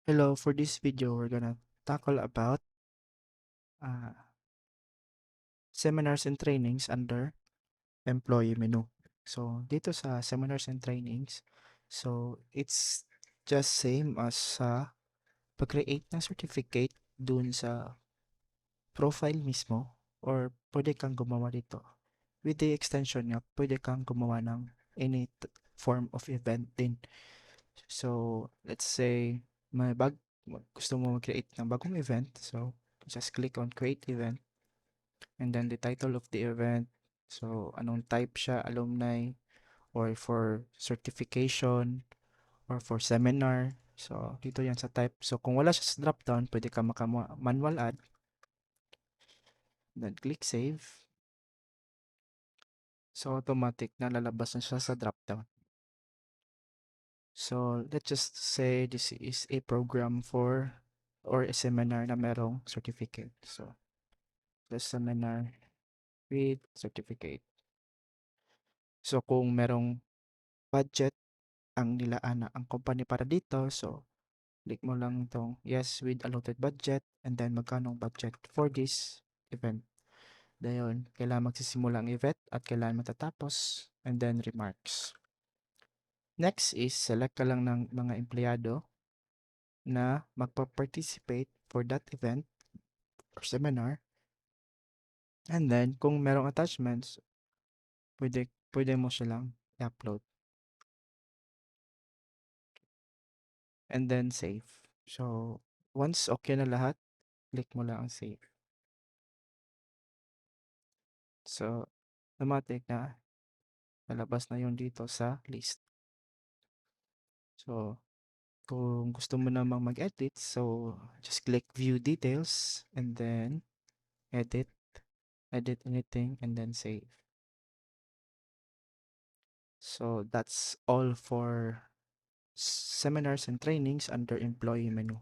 Hello, for this video, we're gonna tackle about uh, seminars and trainings under employee menu. So, dito sa seminars and trainings, so it's just same as sa pag-create ng certificate dun sa profile mismo or pwede kang gumawa dito. With the extension nga, pwede kang gumawa ng any form of event din. So, let's say, gusto mo mag-create ng bagong event. So, just click on create event and then the title of the event. So, anong type siya, alumni, or for certification, or for seminar. So, dito yan sa type. So, kung wala siya sa drop-down, pwede ka manual add. Then, click save. So, automatic na lalabas na siya sa drop-down. So, let's just say this is a program for or a seminar na merong certificate. So, the seminar with certificate. So, kung merong budget ang nilaan na ang company para dito, so, click mo lang itong yes with allotted budget and then magkano budget for this event. Dayon, kailangan magsisimula ang event at kailangan matatapos and then remarks. Next is select ka lang ng mga empleyado na magpa-participate for that event or seminar. And then, kung merong attachments, pwede mo silang i-upload. And then, save. So, once okay na lahat, click mo lang ang save. So, automatic na lalabas na yun dito sa list. So, kung gusto mo namang mag-edit, so just click view details and then edit anything and then save. So, that's all for seminars and trainings under employee menu.